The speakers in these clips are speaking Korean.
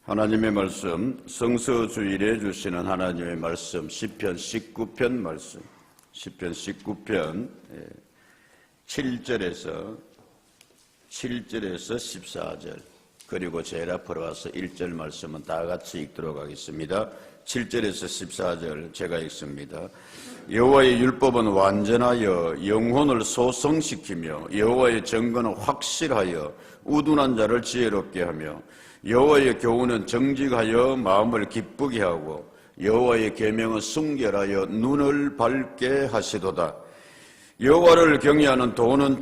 하나님의 말씀, 성서주일에 주시는 하나님의 말씀, 시편 19편 말씀, 시편 19편 7절에서 14절, 그리고 제일 앞으로 와서 1절 말씀은 다 같이 읽도록 하겠습니다. 7절에서 14절 제가 읽습니다. 여호와의 율법은 완전하여 영혼을 소성시키며 여호와의 정건은 확실하여 우둔한 자를 지혜롭게 하며 여호와의 교훈은 정직하여 마음을 기쁘게 하고 여호와의 계명은 순결하여 눈을 밝게 하시도다. 여호와를 경외하는 도는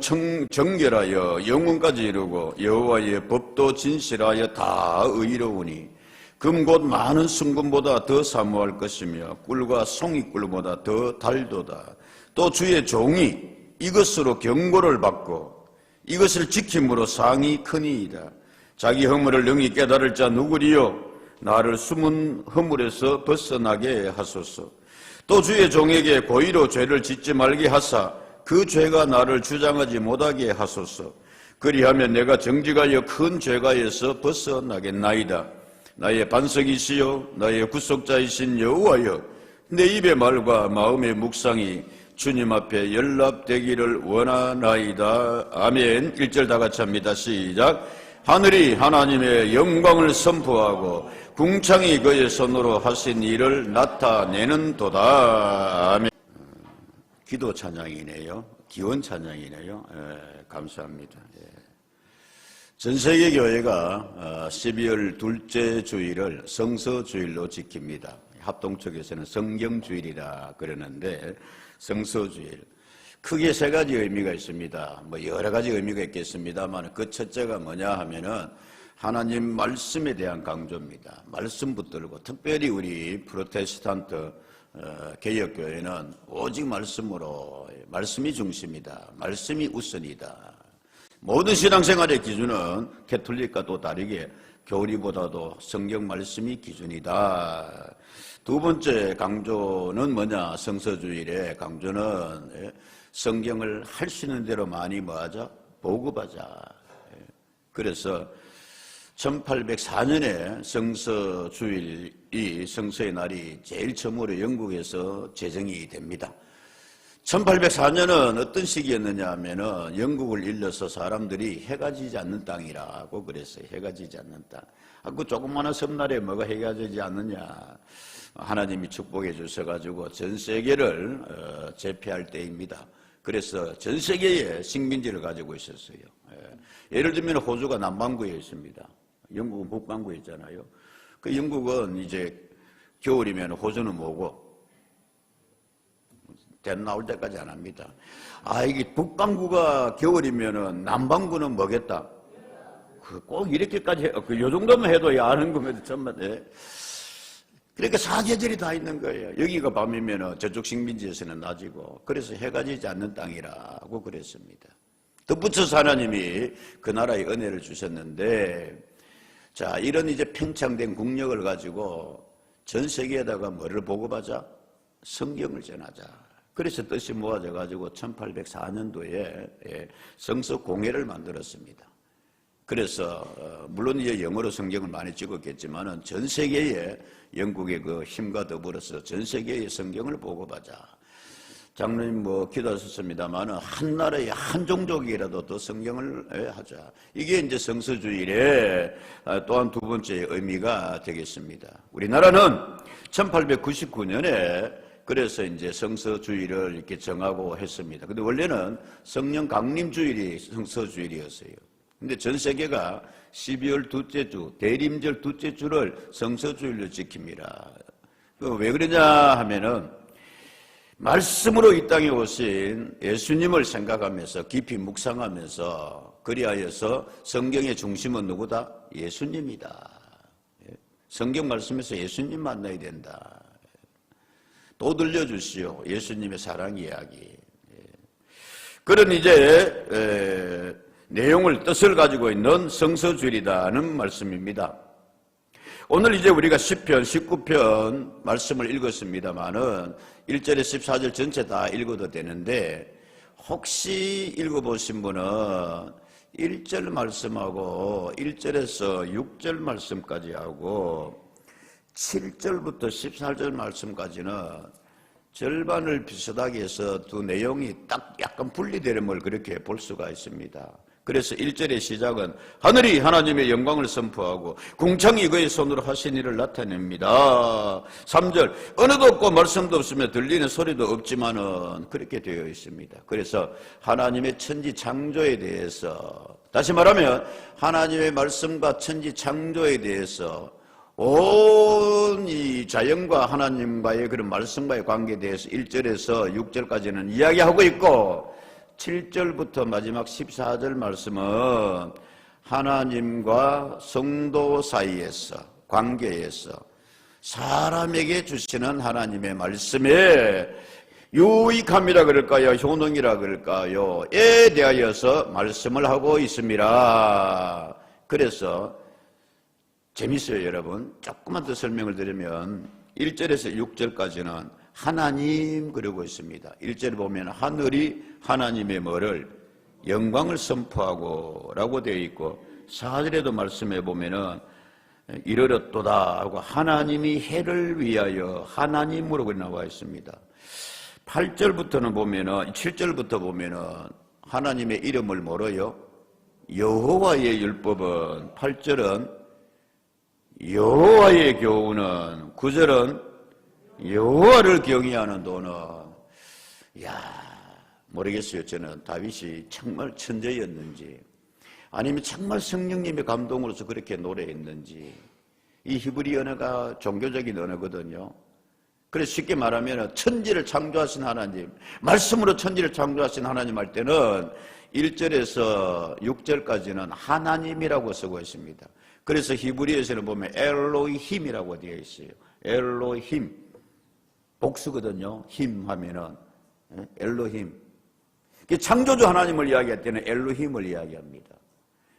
정결하여 영혼까지 이루고 여호와의 법도 진실하여 다 의로우니 금 곧 많은 순금보다 더 사모할 것이며 꿀과 송이꿀보다 더 달도다. 또 주의 종이 이것으로 경고를 받고 이것을 지킴으로 상이 크니이다. 자기 허물을 능히 깨달을 자 누구리요? 나를 숨은 허물에서 벗어나게 하소서. 또 주의 종에게 고의로 죄를 짓지 말게 하사 그 죄가 나를 주장하지 못하게 하소서. 그리하면 내가 정직하여 큰 죄가에서 벗어나겠나이다. 나의 반석이시요 나의 구속자이신 여호와여, 내 입의 말과 마음의 묵상이 주님 앞에 연락되기를 원하나이다. 아멘. 1절 다 같이 합니다. 시작. 하늘이 하나님의 영광을 선포하고 궁창이 그의 손으로 하신 일을 나타내는 도다. 아멘. 기도 찬양이네요. 기원 찬양이네요. 감사합니다. 전 세계 교회가 12월 둘째 주일을 성서주일로 지킵니다. 합동 쪽에서는 성경주일이라 그러는데 성서주일. 크게 세 가지 의미가 있습니다. 여러 가지 의미가 있겠습니다만 그 첫째가 뭐냐 하면은 하나님 말씀에 대한 강조입니다. 말씀 붙들고, 특별히 우리 프로테스탄트 개혁교회는 오직 말씀으로, 말씀이 중심이다. 말씀이 우선이다. 모든 신앙생활의 기준은 캐톨릭과 또 다르게 교리보다도 성경 말씀이 기준이다. 두 번째 강조는 뭐냐? 성서주일의 강조는 성경을 할 수 있는 대로 많이 뭐하자? 보급하자. 그래서 1804년에 성서주일이, 성서의 날이 제일 처음으로 영국에서 제정이 됩니다. 1804년은 어떤 시기였느냐 하면은 영국을 일러서 사람들이 해가 지지 않는 땅이라고 그랬어요. 해가 지지 않는 땅. 그 조그마한 섬나라에 뭐가 해가 지지 않느냐. 하나님이 축복해 주셔가지고 전 세계를 제패할 때입니다. 그래서 전 세계에 식민지를 가지고 있었어요. 예를 들면 호주가 남반구에 있습니다. 영국은 북반구에 있잖아요. 그 영국은 이제 겨울이면 호주는 뭐고? 대 나올 때까지 안 합니다. 이게 북반구가 겨울이면은 남반구는 뭐겠다? 꼭 이렇게까지 요 정도만 해도 아는 거면 정말. 그러니까 사계절이 다 있는 거예요. 여기가 밤이면은 저쪽 식민지에서는 낮이고, 그래서 해가 지지 않는 땅이라고 그랬습니다. 덧붙여서 하나님이 그 나라에 은혜를 주셨는데, 자, 이런 이제 팽창된 국력을 가지고 전 세계에다가 뭐를 보급하자? 성경을 전하자. 그래서 뜻이 모아져가지고 1804년도에 성서공회를 만들었습니다. 그래서 물론 이제 영어로 성경을 많이 찍었겠지만은 전 세계에 영국의 그 힘과 더불어서 전 세계의 성경을 보급하자. 장로님 기도하셨습니다만은 한 나라의 한 종족이라도 더 성경을 하자. 이게 이제 성서주일의 또한 두 번째 의미가 되겠습니다. 우리나라는 1899년에 그래서 이제 성서주일을 이렇게 정하고 했습니다. 근데 원래는 성령 강림주일이 성서주일이었어요. 근데 전 세계가 12월 둘째 주, 대림절 둘째 주를 성서주일로 지킵니다. 왜 그러냐 하면은 말씀으로 이 땅에 오신 예수님을 생각하면서 깊이 묵상하면서 그리하여서 성경의 중심은 누구다? 예수님이다. 성경 말씀에서 예수님 만나야 된다. 또 들려주시오. 예수님의 사랑 이야기. 그런 이제 내용을, 뜻을 가지고 있는 성서주일이라는 말씀입니다. 오늘 이제 우리가 시편 19편 말씀을 읽었습니다만은 1절에 14절 전체 다 읽어도 되는데, 혹시 읽어보신 분은 1절 말씀하고 1절에서 6절 말씀까지 하고 7절부터 14절 말씀까지는 절반을 비슷하게 해서 두 내용이 딱 약간 분리되는 걸 그렇게 볼 수가 있습니다. 그래서 1절의 시작은 하늘이 하나님의 영광을 선포하고 궁창이 그의 손으로 하신 일을 나타냅니다. 3절 언어도 없고 말씀도 없으며 들리는 소리도 없지만은 그렇게 되어 있습니다. 그래서 하나님의 천지 창조에 대해서, 다시 말하면 하나님의 말씀과 천지 창조에 대해서 온 이 자연과 하나님과의 그런 말씀과의 관계에 대해서 1절에서 6절까지는 이야기하고 있고 7절부터 마지막 14절 말씀은 하나님과 성도 사이에서, 관계에서 사람에게 주시는 하나님의 말씀에 유익함이라 그럴까요? 효능이라 그럴까요? 에 대하여서 말씀을 하고 있습니다. 그래서 재밌어요, 여러분. 조금만 더 설명을 드리면 1절에서 6절까지는 하나님 그러고 있습니다. 1절에 보면 하늘이 하나님의 뭐를? 영광을 선포하고 라고 되어 있고 4절에도 말씀해 보면은 이르렀도다 하고 하나님이 해를 위하여 하나님으로 나와 있습니다. 8절부터는 보면은 7절부터 보면은 하나님의 이름을 뭐로요? 여호와의 율법은 8절은 여호와의 교훈은 9절은 여호와를 경외하는 도는. 모르겠어요. 저는 다윗이 정말 천재였는지 아니면 정말 성령님의 감동으로서 그렇게 노래했는지. 이 히브리 언어가 종교적인 언어거든요. 그래서 쉽게 말하면 천지를 창조하신 하나님, 말씀으로 천지를 창조하신 하나님 할 때는 1절에서 6절까지는 하나님이라고 쓰고 있습니다. 그래서 히브리에서는 보면 엘로힘이라고 되어 있어요. 엘로힘. 복수거든요. 힘 하면은 엘로힘. 창조주 하나님을 이야기할 때는 엘로힘을 이야기합니다.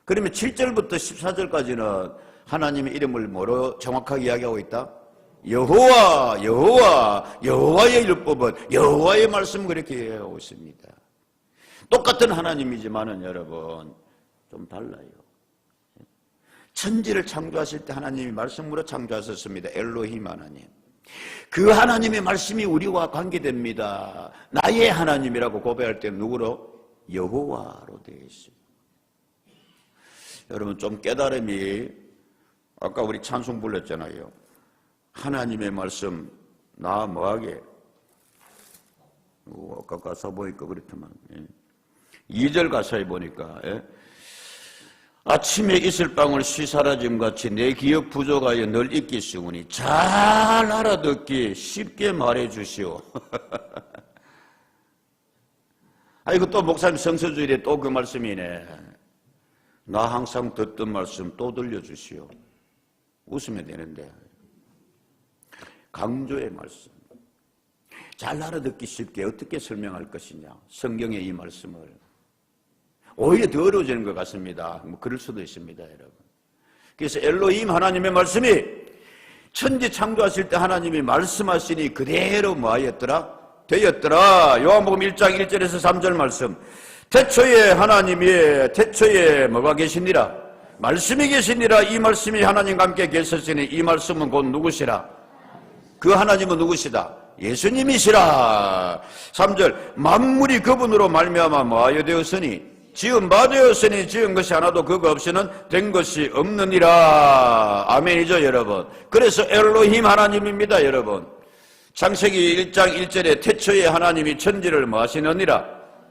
그러면 7절부터 14절까지는 하나님의 이름을 뭐로 정확하게 이야기하고 있다? 여호와, 여호와, 여호와의 율법은 여호와의 말씀 그렇게 이야기하고 있습니다. 똑같은 하나님이지만은 여러분 좀 달라요. 천지를 창조하실 때 하나님이 말씀으로 창조하셨습니다. 엘로힘 하나님. 그 하나님의 말씀이 우리와 관계됩니다. 나의 하나님이라고 고백할 때 누구로? 여호와로 되어 있습니다. 여러분 좀 깨달음이, 아까 우리 찬송 불렀잖아요. 하나님의 말씀 나 뭐하게? 아까 가사 보니까 그렇더만. 2절 가사에 보니까 아침에 이슬방울 쉬사라짐같이 내 기억 부족하여 늘 잊기 쉬우니 잘 알아듣기 쉽게 말해주시오. 이거 또 목사님 성서주일에 또 그 말씀이네. 나 항상 듣던 말씀 또 들려주시오. 웃으면 되는데. 강조의 말씀. 잘 알아듣기 쉽게 어떻게 설명할 것이냐. 성경의 이 말씀을. 오히려 더 어려워지는 것 같습니다. 그럴 수도 있습니다, 여러분. 그래서 엘로힘 하나님의 말씀이 천지 창조하실 때 하나님이 말씀하시니 그대로 뭐하였더라? 되었더라. 요한복음 1장 1절에서 3절 말씀. 태초에 하나님이 태초에 뭐가 계시니라? 말씀이 계시니라. 이 말씀이 하나님과 함께 계셨으니 이 말씀은 곧 누구시라? 그 하나님은 누구시다? 예수님이시라. 3절 만물이 그분으로 말미암아 뭐하여 되었으니 지은 바 되었으니 지은 것이 하나도 그거 없이는 된 것이 없느니라. 아멘이죠, 여러분. 그래서 엘로힘 하나님입니다, 여러분. 창세기 1장 1절에 태초에 하나님이 천지를 뭐 하시느니라?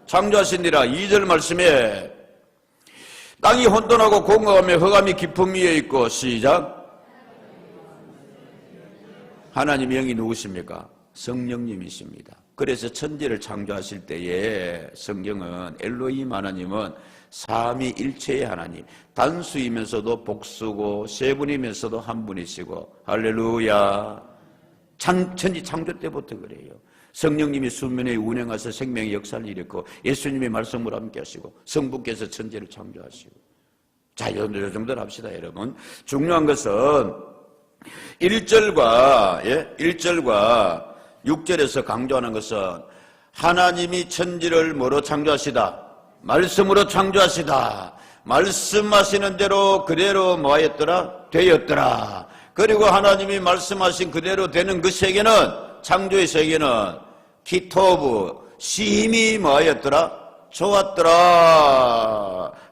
창조하시니라. 2절 말씀에 땅이 혼돈하고 공허하며 흑암이 깊음 위에 있고, 시작. 하나님 영이 누구십니까? 성령님이십니다. 그래서 천지를 창조하실 때에 성경은 엘로힘 하나님은 삼위일체의 하나님, 단수이면서도 복수고 세 분이면서도 한 분이시고, 할렐루야. 천지 창조 때부터 그래요. 성령님이 수면에 운행하셔 생명의 역사를 일으키고 예수님의 말씀으로 함께 하시고 성부께서 천지를 창조하시고. 자, 요 정도로 합시다, 여러분. 중요한 것은 1절과 6절에서 강조하는 것은 하나님이 천지를 뭐로 창조하시다? 말씀으로 창조하시다. 말씀하시는 대로 그대로 뭐하였더라? 되었더라. 그리고 하나님이 말씀하신 그대로 되는 그 세계는, 창조의 세계는 키토브, 심히 뭐하였더라? 좋았더라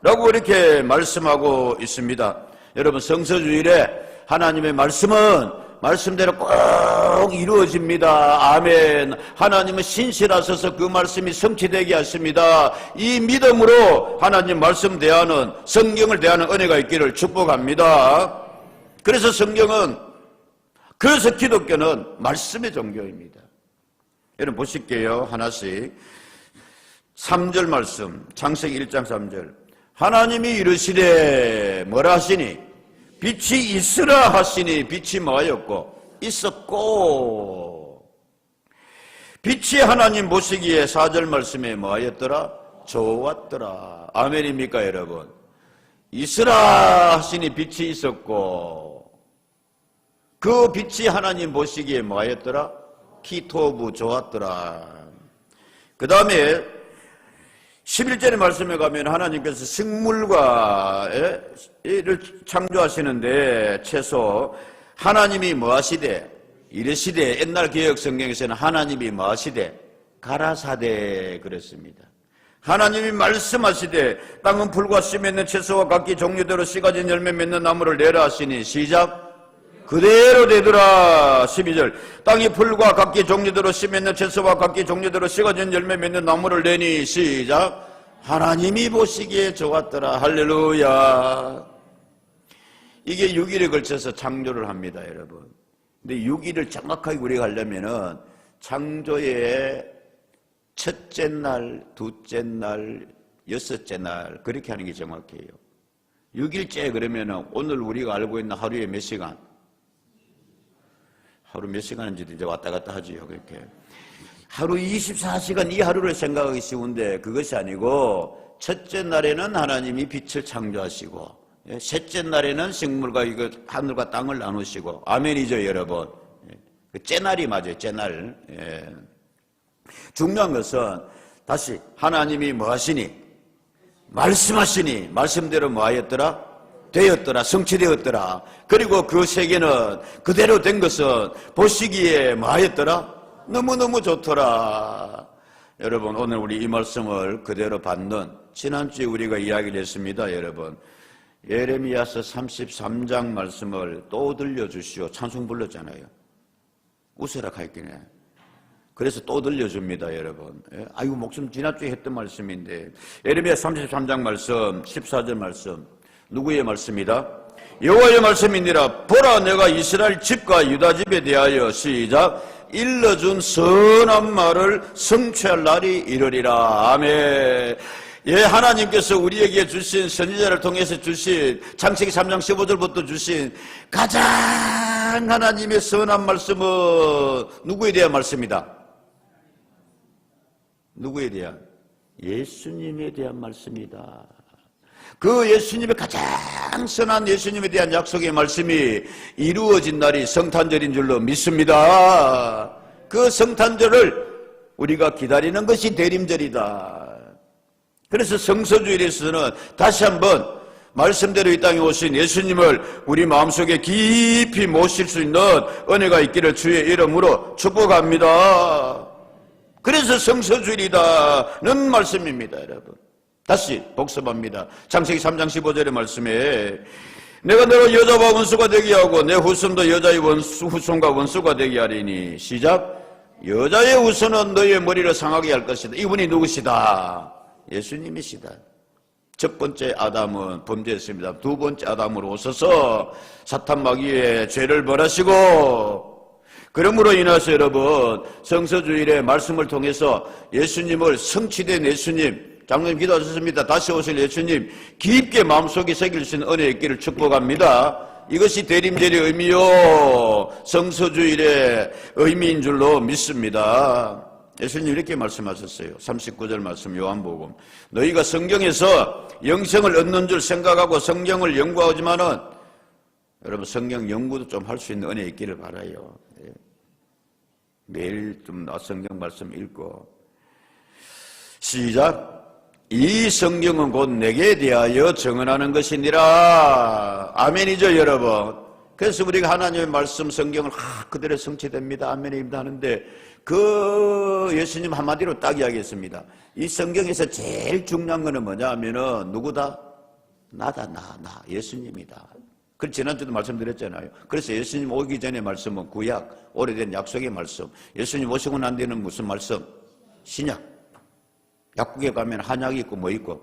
라고 이렇게 말씀하고 있습니다. 여러분, 성서주일에 하나님의 말씀은 말씀대로 꼭 이루어집니다. 아멘. 하나님은 신실하셔서 그 말씀이 성취되게 하십니다. 이 믿음으로 하나님 말씀 대하는, 성경을 대하는 은혜가 있기를 축복합니다. 그래서 그래서 기독교는 말씀의 종교입니다. 여러분 보실게요. 하나씩. 3절 말씀, 창세기 1장 3절. 하나님이 이르시되 뭐라 하시니? 빛이 있으라 하시니 빛이 뭐였고? 있었고. 빛이 하나님 보시기에 4절 말씀에 뭐였더라? 좋았더라. 아멘입니까 여러분? 있으라 하시니 빛이 있었고, 그 빛이 하나님 보시기에 뭐였더라? 키토브, 좋았더라. 그 다음에 11절의 말씀에 가면 하나님께서 식물과를 창조하시는데 채소, 하나님이 뭐 하시되? 이르시되. 옛날 개혁 성경에서는 하나님이 뭐 하시되? 가라사대 그랬습니다. 하나님이 말씀하시되 땅은 풀과 씨 맺는 채소와 각기 종류대로 씨 가진 열매 맺는 나무를 내라 하시니 시작. 그대로 되더라. 12절. 땅이 풀과 각기 종류대로 씨 맺는 채소와 각기 종류대로 씨 가진 열매 맺는 나무를 내니 시작. 하나님이 보시기에 좋았더라. 할렐루야. 이게 6일에 걸쳐서 창조를 합니다 여러분. 근데 6일을 정확하게 우리가 하려면은 창조의 첫째 날, 둘째 날, 여섯째 날 그렇게 하는 게 정확해요. 6일째 그러면은 오늘 우리가 알고 있는 하루에 몇 시간? 하루 몇 시간인지도 이제 왔다 갔다 하지요. 그렇게 하루 24시간 이 하루를 생각하기 쉬운데 그것이 아니고, 첫째 날에는 하나님이 빛을 창조하시고, 셋째 날에는 식물과 이거 하늘과 땅을 나누시고, 아멘이죠 여러분. 째날이 맞아요. 째날. 중요한 것은 다시 하나님이 뭐 하시니? 말씀하시니 말씀대로 뭐 하였더라? 되었더라. 성취되었더라. 그리고 그 세계는 그대로 된 것은 보시기에 뭐 하였더라? 너무너무 좋더라. 여러분 오늘 우리 이 말씀을 그대로 받는, 지난주에 우리가 이야기를 했습니다 여러분. 예레미야서 33장 말씀을 또 들려주시오. 찬송 불렀잖아요. 웃으라 할게네. 그래서 또 들려줍니다 여러분. 아이고 목숨 지난주에 했던 말씀인데, 예레미야 33장 말씀 14절 말씀 누구의 말씀이다? 여호와의 말씀이니라. 보라 내가 이스라엘 집과 유다 집에 대하여 시작. 일러준 선한 말을 성취할 날이 이르리라. 아멘. 예, 하나님께서 우리에게 주신, 선지자를 통해서 주신, 창세기 3장 15절부터 주신 가장 하나님의 선한 말씀은 누구에 대한 말씀이다? 누구에 대한? 예수님에 대한 말씀이다. 그 예수님의 가장 선한 예수님에 대한 약속의 말씀이 이루어진 날이 성탄절인 줄로 믿습니다. 그 성탄절을 우리가 기다리는 것이 대림절이다. 그래서 성서주일에서는 다시 한번 말씀대로 이 땅에 오신 예수님을 우리 마음속에 깊이 모실 수 있는 은혜가 있기를 주의 이름으로 축복합니다. 그래서 성서주일이다는 말씀입니다 여러분. 다시 복습합니다. 창세기 3장 15절의 말씀에 내가 너를 여자와 원수가 되게 하고 내 후손도 여자의 후손과 원수가 되게 하리니 시작. 여자의 후손은 너의 머리를 상하게 할 것이다. 이분이 누구시다? 예수님이시다. 첫 번째 아담은 범죄했습니다. 두 번째 아담으로 오셔서 사탄 마귀의 죄를 벌하시고, 그러므로 인해서 여러분 성서주일의 말씀을 통해서 예수님을, 성취된 예수님, 장로님 기도하셨습니다. 다시 오실 예수님 깊게 마음속에 새길 수 있는 은혜 있기를 축복합니다. 이것이 대림절의 의미요 성서주일의 의미인 줄로 믿습니다. 예수님 이렇게 말씀하셨어요. 39절 말씀 요한복음. 너희가 성경에서 영생을 얻는 줄 생각하고 성경을 연구하지만은, 여러분 성경 연구도 좀 할 수 있는 은혜 있기를 바라요. 매일 좀 성경 말씀 읽고 시작. 이 성경은 곧 내게 대하여 증언하는 것이니라. 아멘이죠, 여러분. 그래서 우리가 하나님의 말씀 성경을 그대로 성취됩니다. 아멘입니다 하는데 그 예수님 한마디로 딱 이야기했습니다. 이 성경에서 제일 중요한 거는 뭐냐 하면은 누구다? 나다, 나 예수님이다. 그 지난주도 말씀드렸잖아요. 그래서 예수님 오기 전의 말씀은 구약, 오래된 약속의 말씀. 예수님 오시고 난 뒤에는 무슨 말씀? 신약. 약국에 가면 한약이 있고 뭐 있고.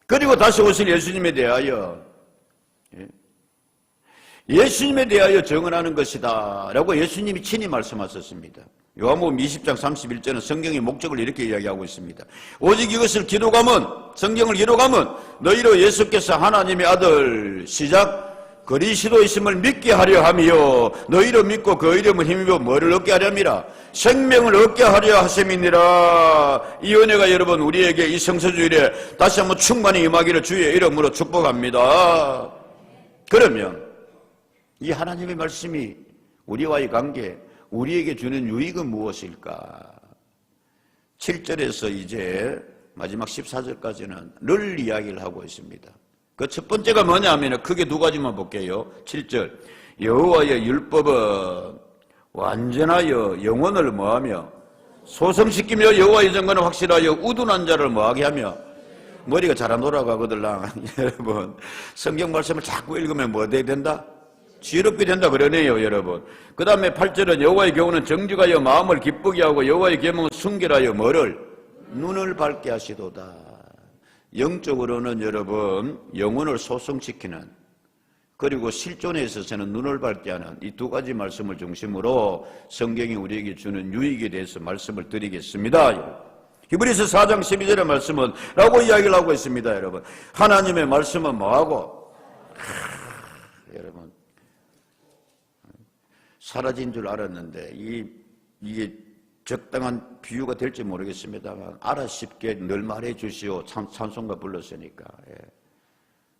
그리고 다시 오실 예수님에 대하여 예수님에 대하여 증언하는 것이다 라고 예수님이 친히 말씀하셨습니다. 요한복음 20장 31절은 성경의 목적을 이렇게 이야기하고 있습니다. 오직 이것을 기록하면, 성경을 기록하면 너희로 예수께서 하나님의 아들 시작 그리스도이심을 믿게 하려 하며 너희로 믿고 그 이름을 힘입어 뭐를 얻게 하렵니라? 생명을 얻게 하려 하심이니라. 이 은혜가 여러분 우리에게 이 성서주일에 다시 한번 충만히 임하기를 주의 이름으로 축복합니다. 그러면 이 하나님의 말씀이 우리와의 관계, 우리에게 주는 유익은 무엇일까? 7절에서 이제 마지막 14절까지는 늘 이야기를 하고 있습니다. 그 첫 번째가 뭐냐 하면 크게 두 가지만 볼게요. 7절 여호와의 율법은 완전하여 영혼을 뭐하며 소성시키며 여호와의 정권을 확실하여 우둔한 자를 뭐하게 하며 머리가 잘 안 돌아가거들랑 여러분 성경 말씀을 자꾸 읽으면 뭐 돼야 된다? 지혜롭게 된다 그러네요 여러분. 그 다음에 8절은 여호와의 경우는 정직하여 마음을 기쁘게 하고 여호와의 계명은 순결하여 뭐를? 눈을 밝게 하시도다. 영적으로는 여러분 영혼을 소성시키는 그리고 실존에 있어서는 눈을 밝게 하는 이 두 가지 말씀을 중심으로 성경이 우리에게 주는 유익에 대해서 말씀을 드리겠습니다. 히브리서 4장 12절의 말씀은 라고 이야기를 하고 있습니다. 여러분 하나님의 말씀은 뭐하고? 여러분 사라진 줄 알았는데 이게 적당한 비유가 될지 모르겠습니다만 알아 쉽게 늘 말해 주시오 찬송가 불렀으니까. 예.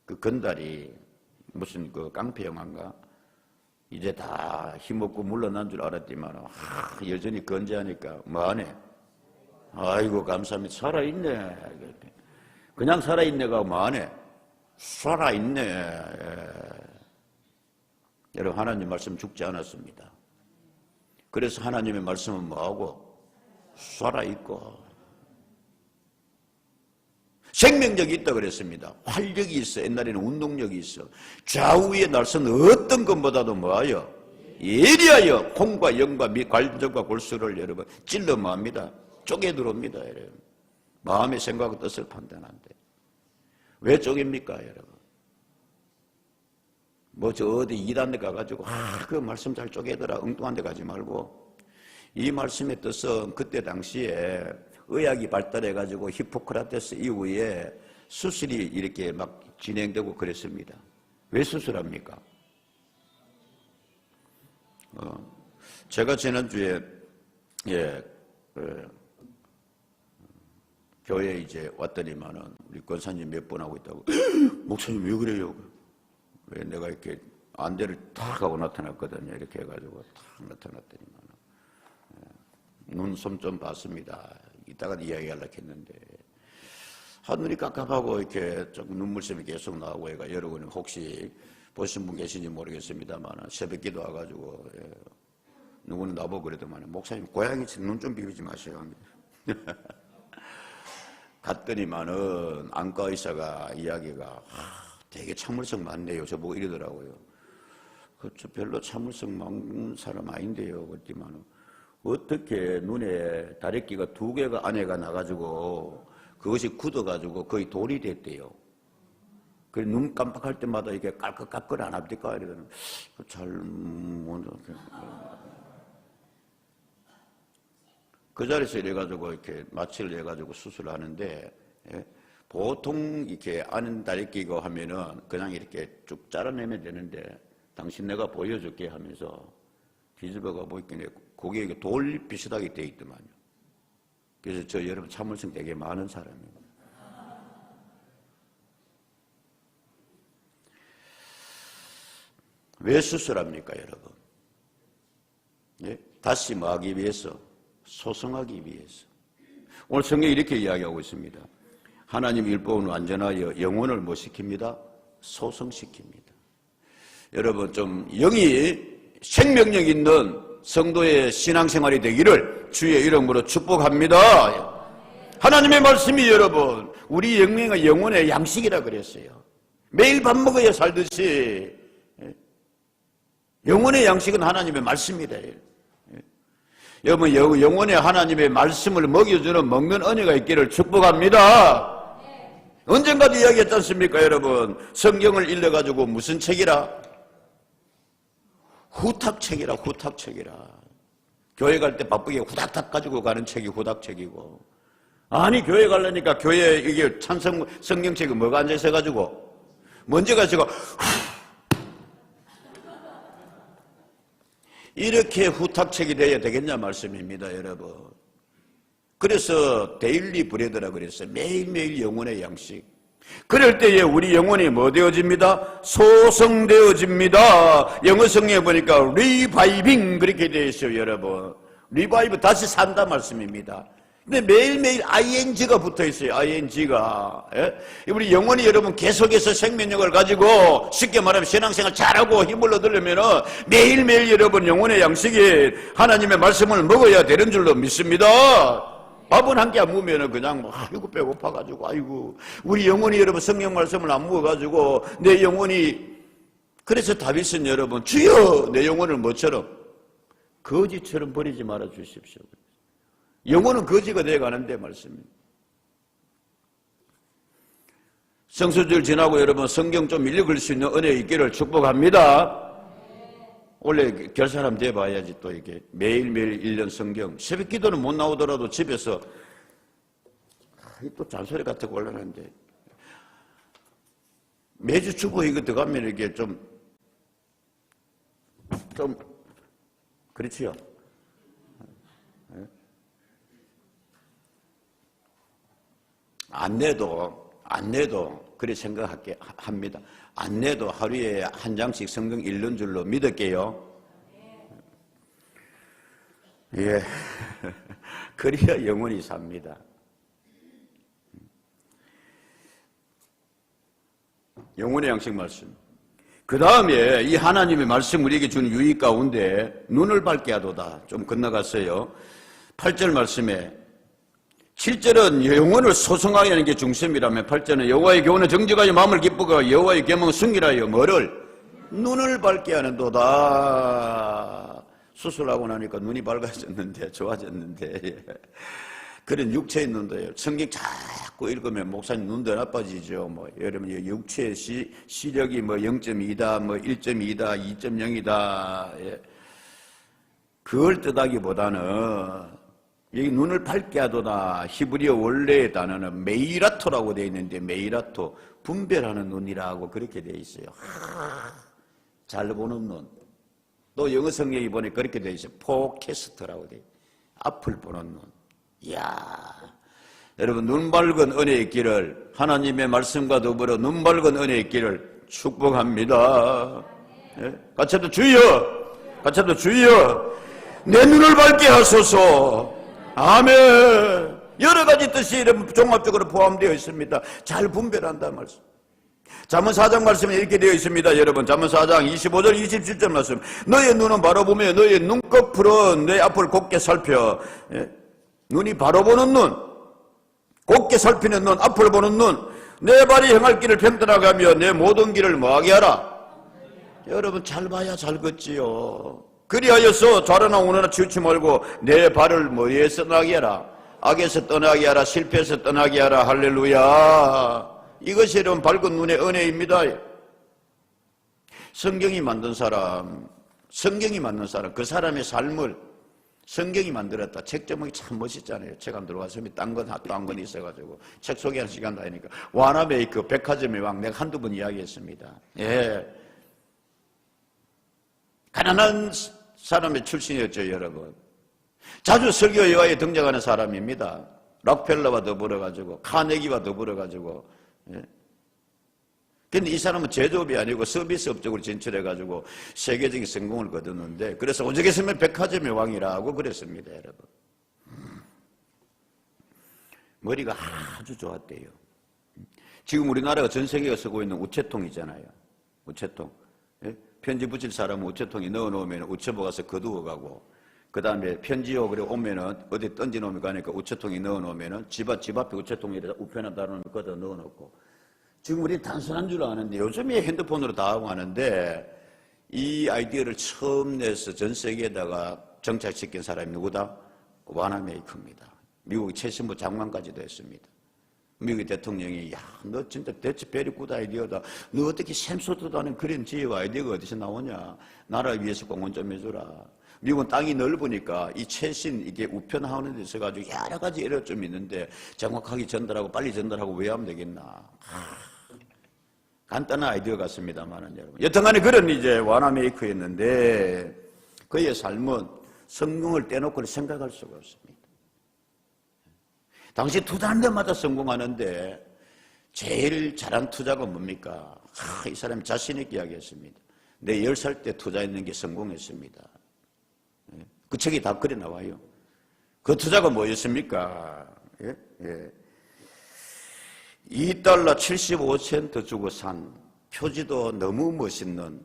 그 건달이 무슨 그 깡패 영화인가 이제 다 힘없고 물러난 줄 알았지만 여전히 건재하니까 뭐하네? 아이고 감사합니다. 살아있네. 그냥 살아있네가 뭐하네? 살아있네. 예. 여러분 하나님 말씀 죽지 않았습니다. 그래서 하나님의 말씀은 뭐하고? 살아있고 생명력이 있다 그랬습니다. 활력이 있어. 옛날에는 운동력이 있어. 좌우의 날선 어떤 것보다도 뭐하여? 예리하여 콩과 영과 관절과 골수를 여러분 찔러 뭐합니다? 쪼개 들어옵니다. 여러분 마음의 생각과 뜻을 판단한대. 왜 쪼갭니까 여러분? 뭐 저 어디 이단 데 가가지고 그 말씀 잘 쪼개더라 엉뚱한 데 가지 말고 이 말씀의 뜻은 그때 당시에 의학이 발달해가지고 히포크라테스 이후에 수술이 이렇게 막 진행되고 그랬습니다. 왜 수술합니까? 제가 지난주에 교회에 이제 왔더니만은 우리 권사님 몇 번 하고 있다고 목사님 왜 그래요? 왜 내가 이렇게 안대를 탁 하고 나타났거든요. 이렇게 해가지고 탁 나타났더니만 눈썹 좀 봤습니다. 이따가 이야기하려고 했는데 하늘이 깝깝하고 이렇게 조금 눈물샘이 계속 나오고 해가 여러분 혹시 보신 분 계신지 모르겠습니다만 새벽기도 와가지고 누구는 나보고 그러더만 목사님 고양이처럼 눈 좀 비비지 마세요 합니다. 갔더니만은 안과 의사가 이야기가 되게 참을성 많네요. 저보고 이러더라고요. 저 별로 참을성 많은 사람 아닌데요. 그랬지만 어떻게 눈에 다래끼가 2개가 안에가 나가지고 그것이 굳어가지고 거의 돌이 됐대요. 그래 눈 깜빡할 때마다 이게 깔깍깔깍 안 합니까? 이러더니 잘 그 자리에서 이래가지고 이렇게 마취를 해가지고 수술하는데 보통 이렇게 안 다래끼고 하면은 그냥 이렇게 쭉 잘라내면 되는데 당신 내가 보여줄게 하면서 뒤집어가 보이길래 거기에 돌 비슷하게 돼 있더만요. 그래서 저 여러분 참을성 되게 많은 사람입니다. 왜 수술합니까, 여러분? 예? 다시 뭐 하기 위해서? 소성하기 위해서. 오늘 성경이 이렇게 이야기하고 있습니다. 하나님의 율법은 완전하여 영혼을 뭐 시킵니다? 소성시킵니다. 여러분 좀 영이 생명력 있는 성도의 신앙생활이 되기를 주의 이름으로 축복합니다. 하나님의 말씀이 여러분 우리 영혼의 양식이라 그랬어요. 매일 밥 먹어야 살듯이 영혼의 양식은 하나님의 말씀이다. 여러분 영혼의 하나님의 말씀을 먹여주는 먹는 은혜가 있기를 축복합니다. 언젠가도 이야기했지 않습니까 여러분? 성경을 읽어가지고 무슨 책이라? 후탁책이라. 후탁책이라. 교회 갈 때 바쁘게 후닥닥 가지고 가는 책이 후닥책이고, 아니 교회 가려니까 교회 이게 성경책이 뭐가 앉아있어가지고 먼저 가지고 이렇게 후탁책이 되어야 되겠냐 말씀입니다 여러분. 그래서 데일리 브레드라 그랬어요. 매일매일 영혼의 양식. 그럴 때에 우리 영혼이 뭐 되어집니다? 소성되어집니다. 영어 성경에 보니까 리바이빙 그렇게 되어 있어요 여러분. 리바이브 다시 산다 말씀입니다. 근데 매일매일 ing가 붙어 있어요. ing가. 예? 우리 영혼이 여러분 계속해서 생명력을 가지고 쉽게 말하면 신앙생활 잘하고 힘을 얻으려면 매일매일 여러분 영혼의 양식이 하나님의 말씀을 먹어야 되는 줄로 믿습니다. 밥은 한 끼 안 먹으면 그냥 뭐 아이고 배고파가지고 아이고 우리 영혼이 여러분 성경 말씀을 안 먹어가지고 내 영혼이, 그래서 다윗은 여러분 주여 내 영혼을 뭐처럼 거지처럼 버리지 말아 주십시오. 영혼은 거지가 되어가는데 말씀입니다. 성수주일 지나고 여러분 성경 좀 읽을 수 있는 은혜 있기를 축복합니다. 원래 결사람 돼봐야지 또 이게 매일매일 1년 성경, 새벽 기도는 못 나오더라도 집에서 또 잔소리 같은 거 올라가는데 매주 주보 이거 들어가면 이게 좀 그렇지요. 안 내도 그래 생각할게 합니다. 안 내도 하루에 한 장씩 성경 읽는 줄로 믿을게요. 예. 그래야 영원히 삽니다. 영혼의 양식 말씀. 그 다음에 이 하나님의 말씀 우리에게 준 유익 가운데 눈을 밝게 하도다. 좀 건너갔어요. 8절 말씀에 7절은 영혼을 소성하게 하는 게 중심이라면 8절은 여호와의 교훈은 정직하여 마음을 기쁘고 여호와의 계명은 순결하여 뭐를? 눈을 밝게 하는도다. 수술하고 나니까 눈이 밝아졌는데 좋아졌는데 그런 육체의 눈도요. 성경 자꾸 읽으면 목사님 눈도 나빠지죠. 뭐 여러분 육체의 시력이 뭐 0.2다, 뭐 1.2다, 2.0이다. 예. 그걸 뜻하기보다는 여기 눈을 밝게 하도다. 히브리어 원래의 단어는 메이라토라고 되어 있는데 메이라토 분별하는 눈이라고 그렇게 되어 있어요. 잘 보는 눈. 또 영어 성경이 보니 그렇게 되어 있어요. 포캐스트라고 되어 있어요. 앞을 보는 눈. 이야, 여러분 눈 밝은 은혜 있기를, 하나님의 말씀과 더불어 눈 밝은 은혜 있기를 축복합니다. 예? 같이 한번 주여, 같이 한번 주여, 내 눈을 밝게 하소서. 아멘. 여러 가지 뜻이 종합적으로 포함되어 있습니다. 잘 분별한다 말씀. 잠언 4장 말씀에 이렇게 되어 있습니다. 여러분 잠언 4장 25절 27절 말씀. 너의 눈은 바로 보며 너의 눈꺼풀은 내 앞을 곱게 살펴. 예? 눈이 바로 보는 눈, 곱게 살피는 눈, 앞을 보는 눈. 내 발이 행할 길을 평탄하게 하며 내 모든 길을 뭐하게 하라. 여러분 잘 봐야 잘 걷지요. 그리하여서 좌로나 우로나 치우치 말고 내 발을 뭐에서 떠나게 하라. 악에서 떠나게 하라. 실패에서 떠나게 하라. 할렐루야. 이것이 여러분 밝은 눈의 은혜입니다. 성경이 만든 사람, 그 사람의 삶을 성경이 만들었다. 책 제목이 참 멋있잖아요. 책 안 들어갔으면 딴 건 또 한 건 있어가지고 책 소개하는 시간도 아니니까. 와나베이크 백화점의 왕 내가 한두 번 이야기했습니다. 예. 가난한 사람의 출신이었죠, 여러분. 자주 설교 여가에 등장하는 사람입니다. 록펠러와 더불어가지고, 카네기와 더불어가지고. 예. 근데 이 사람은 제조업이 아니고 서비스 업적으로 진출해가지고 세계적인 성공을 거뒀는데, 그래서 오죽했으면 백화점의 왕이라고 그랬습니다, 여러분. 머리가 아주 좋았대요. 지금 우리나라가 전 세계가 쓰고 있는 우체통 있잖아요. 우체통. 예? 편지 붙일 사람은 우체통에 넣어놓으면 우체부 가서 거두어 가고, 그 다음에 편지요 그래 오면은 어디 던져놓으면 가니까 우체통에 넣어놓으면은 집 앞에 우체통에다 우편함 달아놓으면 거기다 넣어놓고. 지금 우리 단순한 줄 아는데 요즘에 핸드폰으로 다 하고 하는데, 이 아이디어를 처음 내서 전 세계에다가 정착시킨 사람이 누구다? 와나메이커입니다. 미국 최신부 장관까지도 했습니다. 미국 대통령이 야, 너 진짜 대체 베리 굿 아이디어다. 너 어떻게 샘소드도 않은 그런 지혜와 아이디어가 어디서 나오냐. 나라를 위해서 공헌 좀 해주라. 미국은 땅이 넓으니까 이 최신 이게 우편하는 데 있어가지고 여러 가지 예를 좀 있는데 정확하게 전달하고 빨리 전달하고 왜 하면 되겠나. 간단한 아이디어 같습니다만은 여러분. 여튼간에 그런 이제 와나메이커였는데 그의 삶은 성공을 떼놓고 생각할 수가 없습니다. 당시 투자하는 데마다 성공하는데 제일 잘한 투자가 뭡니까? 이 사람이 자신 있게 이야기했습니다. 내 10살 때 투자했는 게 성공했습니다. 그 책이 다 그래 나와요. 그 투자가 뭐였습니까? 예? 예. $2 75센트 주고 산 표지도 너무 멋있는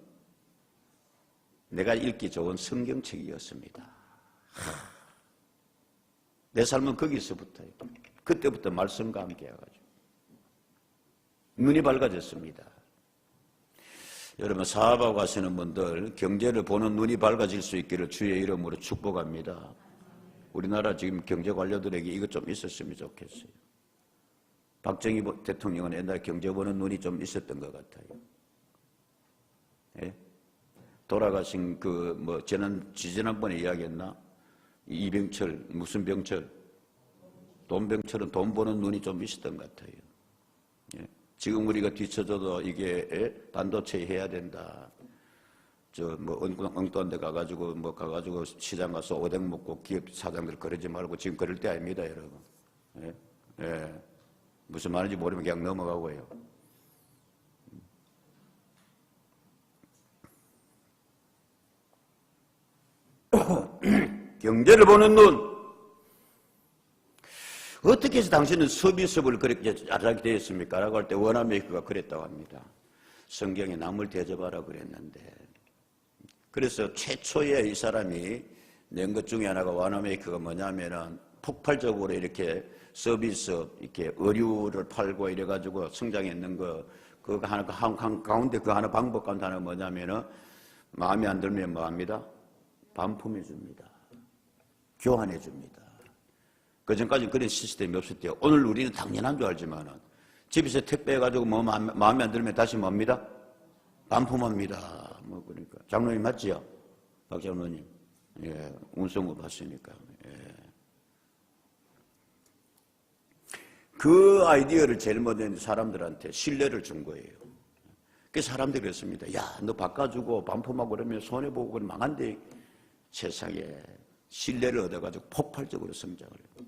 내가 읽기 좋은 성경책이었습니다. 내 삶은 거기서부터요. 그때부터 말씀과 함께 해가지고 눈이 밝아졌습니다. 여러분 사업하고 하시는 분들 경제를 보는 눈이 밝아질 수 있기를 주의 이름으로 축복합니다. 우리나라 지금 경제 관료들에게 이것 좀 있었으면 좋겠어요. 박정희 대통령은 옛날에 경제 보는 눈이 좀 있었던 것 같아요. 예? 돌아가신 지지난번에 이야기했나? 이병철, 무슨 병철? 돈병철은 돈 보는 눈이 좀 있었던 것 같아요. 예? 지금 우리가 뒤쳐져도 이게 반도체 해야 된다. 엉뚱한 데 가가지고 시장 가서 오뎅 먹고 기업 사장들 그러지 말고 지금 그럴 때 아닙니다, 여러분. 예? 예. 무슨 말인지 모르면 그냥 넘어가고요. 경제를 보는 눈. 어떻게 해서 당신은 서비스업을 그렇게 잘하게 되었습니까? 라고 할 때 워나메이커가 그랬다고 합니다. 성경에 남을 대접하라 그랬는데. 그래서 최초에 이 사람이 낸 것 중에 하나가 워나메이커가 뭐냐면은 폭발적으로 이렇게 서비스업, 이렇게 의류를 팔고 이래가지고 성장했는 거, 그거 하나, 가운데 그 하나 방법 가운데 하나 뭐냐면은 마음에 안 들면 뭐 합니다? 반품해 줍니다. 교환해 줍니다. 그 전까지는 그런 시스템이 없었대요. 오늘 우리는 당연한 줄 알지만은 집에서 택배해가지고 뭐 마음에 안 들면 다시 뭡니다? 반품합니다. 뭐 그러니까. 장로님 맞지요? 박 장로님. 예, 운송을 봤으니까. 예. 그 아이디어를 제일 먼저 사람들한테 신뢰를 준 거예요. 그 사람들이 그랬습니다. 야, 너 바꿔주고 반품하고 그러면 손해보고 그러면 망한데 세상에 신뢰를 얻어가지고 폭발적으로 성장을 해요.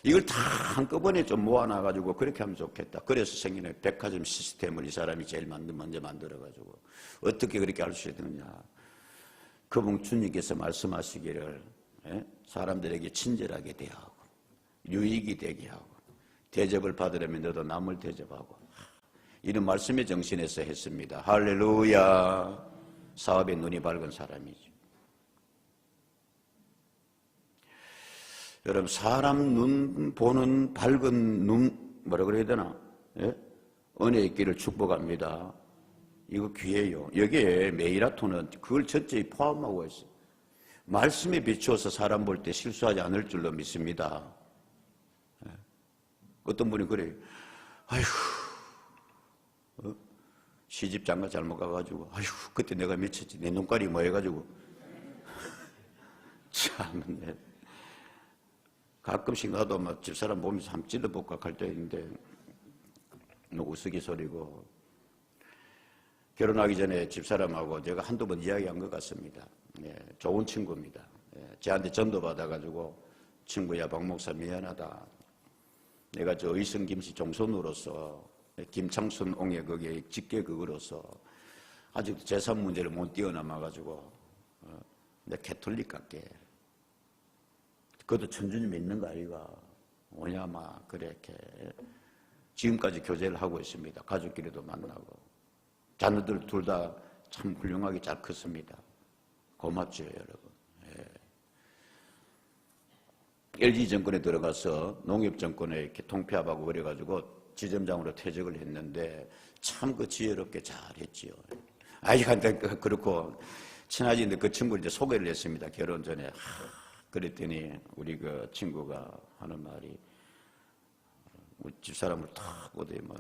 이걸 다 한꺼번에 좀 모아놔가지고 그렇게 하면 좋겠다. 그래서 생기는 백화점 시스템을 이 사람이 제일 먼저 만들어가지고 어떻게 그렇게 할 수 있느냐. 그분 주님께서 말씀하시기를 사람들에게 친절하게 대하고 유익이 되게 하고 대접을 받으려면 너도 남을 대접하고 이런 말씀의 정신에서 했습니다. 할렐루야. 사업에 눈이 밝은 사람이죠. 여러분 사람 눈 보는 밝은 눈 뭐라 그래야 되나? 예? 은혜 있기를 축복합니다. 이거 귀해요. 여기에 메이라토는 그걸 전체에 포함하고 있어요. 말씀에 비추어서 사람 볼 때 실수하지 않을 줄로 믿습니다. 예? 어떤 분이 그래요. 아이고 시집 장가 잘못 가가지고 아이고 그때 내가 미쳤지. 내 눈깔이 뭐 해가지고 참 가끔씩 나도 막 집사람 보면서 한번 찔러볼까 할 때 있는데 우스갯소리고 결혼하기 전에 집사람하고 제가 한두 번 이야기한 것 같습니다. 예, 좋은 친구입니다. 예, 저한테 전도 받아가지고 친구야 박 목사 미안하다. 내가 저 의성김씨 종손으로서 김창순 옹의 거기에 직계극으로서 아직도 재산 문제를 못 뛰어넘어가지고 내 캐톨릭 같게 그것도 천주님 믿는 거 아이가 뭐냐 막 그렇게 지금까지 교제를 하고 있습니다. 가족끼리도 만나고 자녀들 둘 다 참 훌륭하게 잘 컸습니다. 고맙죠 여러분. LG 정권에 들어가서 농협 정권에 이렇게 통폐합하고 그래가지고 지점장으로 퇴직을 했는데 참 그 지혜롭게 잘했지요. 그렇고 친하지인데 그 친구를 이제 소개를 했습니다. 결혼 전에. 그랬더니 우리 그 친구가 하는 말이 우리 집사람을 탁 어디 뭐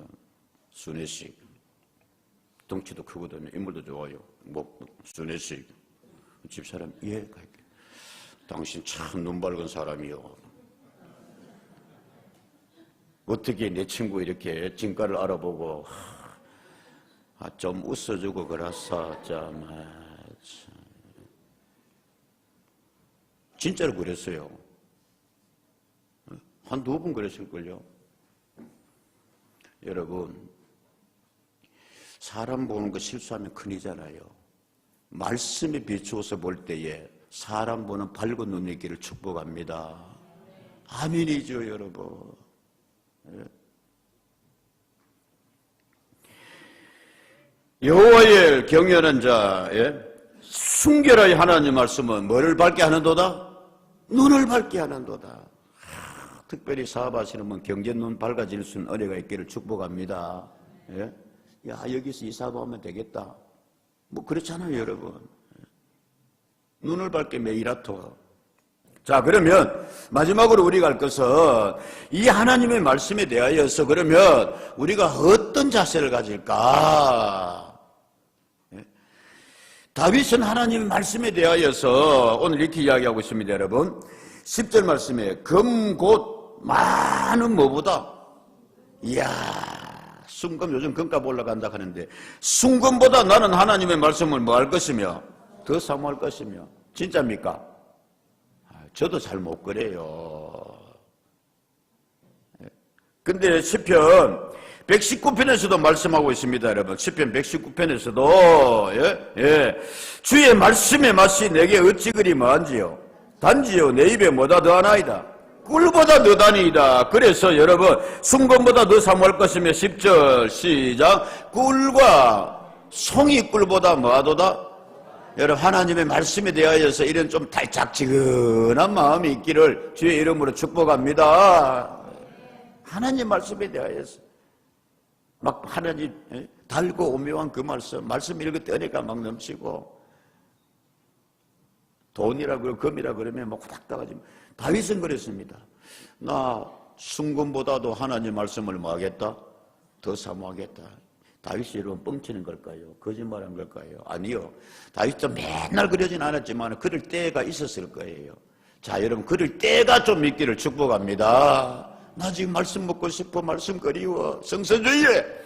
순애식 덩치도 크거든요. 인물도 좋아요. 뭐 순애식 집사람 예 갈게. 당신 참 눈 밝은 사람이요. 어떻게 내 친구 이렇게 진가를 알아보고 좀 웃어주고 그랬어. 진짜로 그랬어요. 한 2번 그랬을걸요. 여러분, 사람 보는 거 실수하면 큰일이잖아요. 말씀에 비추어서 볼 때에 사람 보는 밝은 눈이 있기를 축복합니다. 아멘이죠, 여러분. 여호와의 경외하는 자의 순결하여 하나님 말씀은 뭐를 밝게 하는도다? 눈을 밝게 하는도다. 특별히 사업하시는 분 경제눈 밝아질 수 있는 은혜가 있기를 축복합니다. 예? 야 여기서 이 사업하면 되겠다. 뭐 그렇잖아요 여러분. 눈을 밝게 메이라토. 자 그러면 마지막으로 우리가 할 것은 이 하나님의 말씀에 대하여서 그러면 우리가 어떤 자세를 가질까? 다윗은 하나님의 말씀에 대하여서 오늘 이렇게 이야기하고 있습니다 여러분. 10절 말씀에 금 곧 많은 뭐보다 이야 순금 요즘 금값 올라간다 하는데 순금보다 나는 하나님의 말씀을 뭐 할 것이며 더 사모할 것이며 진짜입니까? 저도 잘 못 그래요. 근데 시편 119편에서도 말씀하고 있습니다 여러분. 시편 119편에서도 주의 말씀의 맛이 내게 어찌 그리 뭐한지요 단지요 내 입에 뭐다 더하나이다 꿀보다 더 다니이다. 그래서 여러분 순금보다 더 사모할 것이며 10절 시작 꿀과 송이 꿀보다 뭐하도다. 여러분 하나님의 말씀에 대하여서 이런 좀 달짝지근한 마음이 있기를 주의 이름으로 축복합니다. 하나님 말씀에 대하여서 막 하나님 달고 오묘한 그 말씀 읽을 때 은혜가 막 넘치고 돈이라 그러고 금이라 그러면 막 후닥닥하지. 다윗은 그랬습니다. 나 순금보다도 하나님 말씀을 뭐 하겠다? 더 사모하겠다. 다윗이 여러분 뻥치는 걸까요? 거짓말한 걸까요? 아니요. 다윗도 맨날 그러진 않았지만 그럴 때가 있었을 거예요. 자 여러분 그럴 때가 좀 있기를 축복합니다. 나 지금 말씀 먹고 싶어. 말씀 그리워. 성서주의에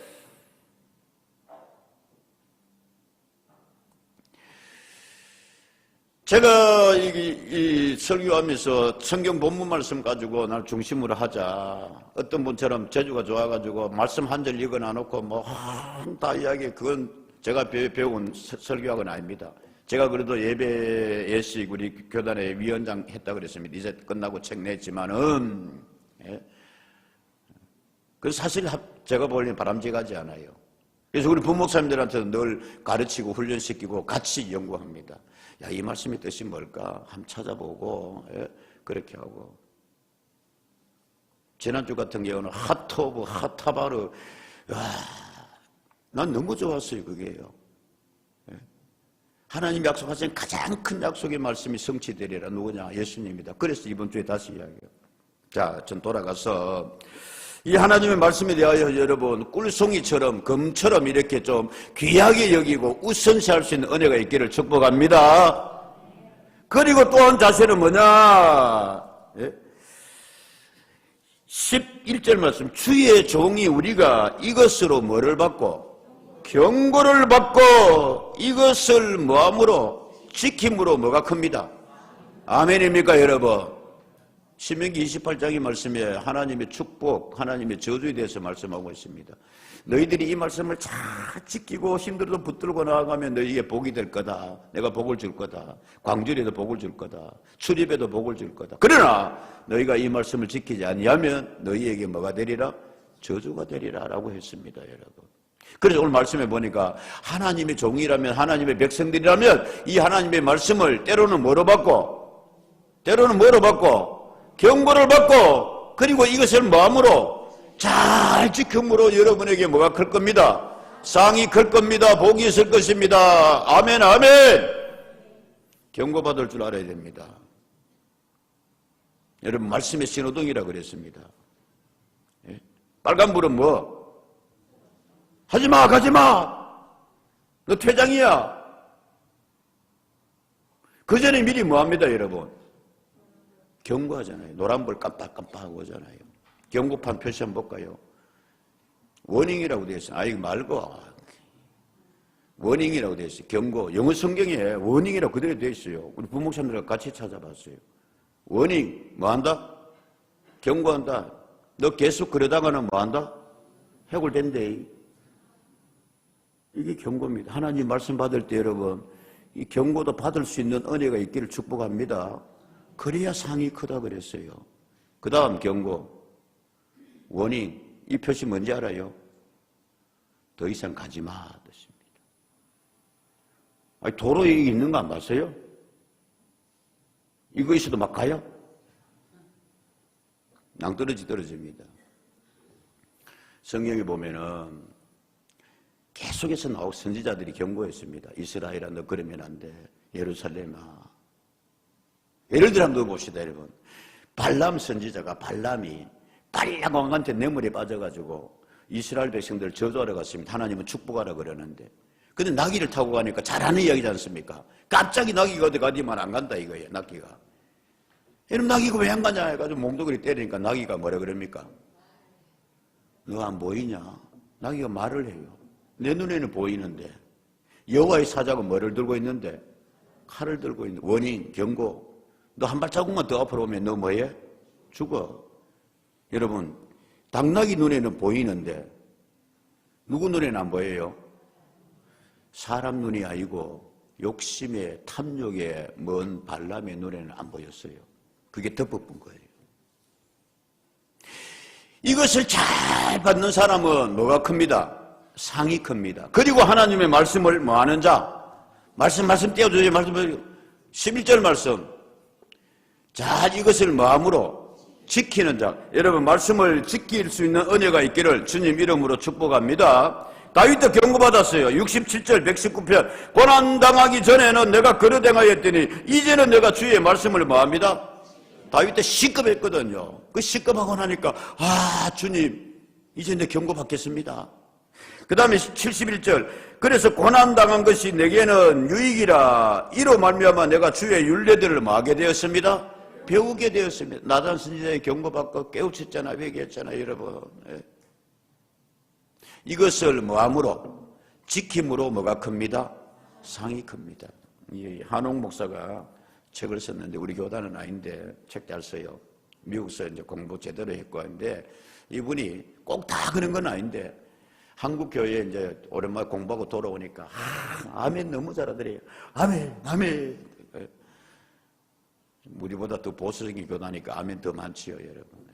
제가 이 설교하면서 성경 본문 말씀 가지고 날 중심으로 하자. 어떤 분처럼 재주가 좋아가지고 말씀 한 절 읽어놔 놓고 뭐 다 이야기 그건 제가 배운 설교학은 아닙니다. 제가 그래도 예배 예식 우리 교단의 위원장 했다 그랬습니다. 이제 끝나고 책 냈지만은 그 사실 제가 보기엔 바람직하지 않아요. 그래서 우리 부목사님들한테도 늘 가르치고 훈련시키고 같이 연구합니다. 야, 이 말씀의 뜻이 뭘까? 한번 찾아보고 그렇게 하고 지난주 같은 경우는 핫토브 핫타바르 난 너무 좋았어요. 그게요. 하나님 약속하신 가장 큰 약속의 말씀이 성취되리라. 누구냐? 예수님입니다. 그래서 이번 주에 다시 이야기해요. 자, 전 돌아가서 이 하나님의 말씀에 대하여 여러분 꿀송이처럼 금처럼 이렇게 좀 귀하게 여기고 우선시할 수 있는 은혜가 있기를 축복합니다. 그리고 또 한 자세는 뭐냐? 11절 말씀 주의 종이 우리가 이것으로 뭐를 받고 경고를 받고 이것을 뭐함으로 지킴으로 뭐가 큽니다. 아멘입니까 여러분? 신명기 28장의 말씀에 하나님의 축복, 하나님의 저주에 대해서 말씀하고 있습니다. 너희들이 이 말씀을 잘 지키고 힘들어도 붙들고 나아가면 너희에게 복이 될 거다. 내가 복을 줄 거다. 광주리에도 복을 줄 거다. 출입에도 복을 줄 거다. 그러나 너희가 이 말씀을 지키지 않으면 너희에게 뭐가 되리라? 저주가 되리라 라고 했습니다, 여러분. 그래서 오늘 말씀해 보니까 하나님의 종이라면, 하나님의 백성들이라면 이 하나님의 말씀을 때로는 뭐로 받고, 경고를 받고, 그리고 이것을 마음으로 잘 지킴으로 여러분에게 뭐가 클 겁니다? 상이 클 겁니다. 복이 있을 것입니다. 아멘, 아멘. 경고받을 줄 알아야 됩니다. 여러분, 말씀의 신호등이라 그랬습니다. 예? 빨간불은 뭐? 하지마, 가지마. 너 퇴장이야. 그 전에 미리 뭐 합니다, 여러분? 경고하잖아요. 노란불 깜빡깜빡하고 오잖아요. 경고판 표시 한번 볼까요? 워닝이라고 되어 있어요. 이거 말고. 워닝이라고 되어 있어요. 경고. 영어 성경에 워닝이라고 그대로 되어 있어요. 우리 부목사님들과 같이 찾아봤어요. 워닝, 뭐 한다? 경고한다. 너 계속 그러다가는 뭐 한다? 해골된대. 이게 경고입니다. 하나님 말씀 받을 때 여러분, 이 경고도 받을 수 있는 은혜가 있기를 축복합니다. 그래야 상이 크다 그랬어요. 그 다음 경고, 워닝. 이 표시 뭔지 알아요? 더 이상 가지마 뜻입니다. 도로에 있는 거 안 봤어요? 이거 있어도 막 가요? 낭떠러지 떨어집니다. 성경에 보면은 계속해서 나오고 선지자들이 경고했습니다. 이스라엘아, 너 그러면 안 돼. 예루살렘아. 예를 들어 한번 봅시다, 여러분. 발람 선지자가 발람이 발람 왕한테 뇌물에 빠져가지고 이스라엘 백성들을 저주하러 갔습니다. 하나님은 축복하라 그러는데. 근데 나귀를 타고 가니까 잘하는 이야기지 않습니까? 갑자기 나귀가 어디 가디만 안 간다 이거예요, 나귀가. 여러분, 나귀가 왜 안 가냐 해가지고 몽둥이를 때리니까 나귀가 뭐라 그럽니까? 너 안 보이냐? 나귀가 말을 해요. 내 눈에는 보이는데. 여호와의 사자가 뭐를 들고 있는데? 칼을 들고 있는 원인, 경고. 너 한 발자국만 더 앞으로 오면 너 뭐해? 죽어. 여러분, 당나귀 눈에는 보이는데 누구 눈에는 안 보여요? 사람 눈이 아니고 욕심에 탐욕에 먼 발람의 눈에는 안 보였어요. 그게 덮어본 거예요. 이것을 잘 받는 사람은 뭐가 큽니다? 상이 큽니다. 그리고 하나님의 말씀을 뭐 하는 자? 말씀 띄워주세요. 말씀 11절 말씀. 잘 이것을 마음으로 지키는 자. 여러분, 말씀을 지킬 수 있는 은혜가 있기를 주님 이름으로 축복합니다. 다윗도 경고받았어요. 67절 119편. 고난당하기 전에는 내가 그릇 행하였더니 이제는 내가 주의 말씀을 뭐합니다? 다윗도 시급했거든요. 그 시급하고 나니까 주님 이제 내 경고받겠습니다. 그 다음에 71절. 그래서 고난당한 것이 내게는 유익이라 이로 말미암아 내가 주의 율례들을 뭐하게 되었습니다? 배우게 되었습니다. 나단 선지자의 경고받고 깨우쳤잖아요. 회개했잖아요, 여러분. 네. 이것을 뭐함으로? 지킴으로 뭐가 큽니다? 상이 큽니다. 한옥 목사가 책을 썼는데 우리 교단은 아닌데 책 잘 써요. 미국서 이제 공부 제대로 했고 하는데 이분이 꼭 다 그런 건 아닌데 한국 교회에 이제 오랜만에 공부하고 돌아오니까 아멘 너무 잘하더래요. 아멘, 아멘. 우리보다 더 보수적인 교단이니까 아멘 더 많지요, 여러분.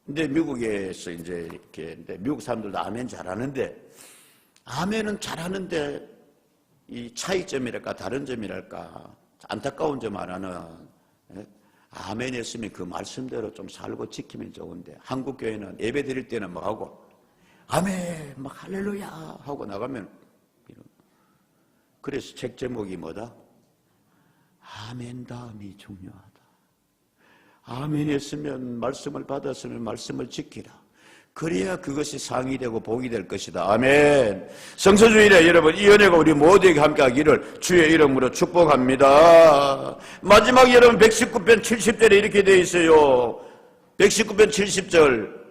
근데 미국에서 이제 이렇게 미국 사람들도 아멘 잘하는데 아멘은 잘하는데 이 차이점이랄까 다른 점이랄까 안타까운 점 하나는 아멘 했으면 그 말씀대로 좀 살고 지키면 좋은데 한국 교회는 예배 드릴 때는 뭐 하고 아멘 막 할렐루야 하고 나가면 그래서 책 제목이 뭐다? 아멘 다음이 중요하다. 아멘 했으면 말씀을 받았으면 말씀을 지키라. 그래야 그것이 상이 되고 복이 될 것이다. 아멘. 성서주일에 여러분 이 은혜가 우리 모두에게 함께하기를 주의 이름으로 축복합니다. 마지막 여러분 119편 70절에 이렇게 되어 있어요. 119편 70절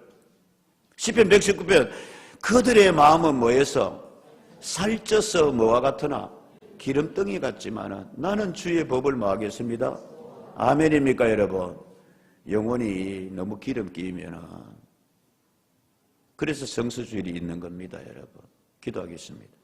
시편 119편 그들의 마음은 뭐해서 살쪄서 뭐와 같으나 기름덩이 같지만은 나는 주의 법을 뭐하겠습니다. 아멘입니까 여러분? 영혼이 너무 기름기이면 그래서 성서주일이 있는 겁니다, 여러분. 기도하겠습니다.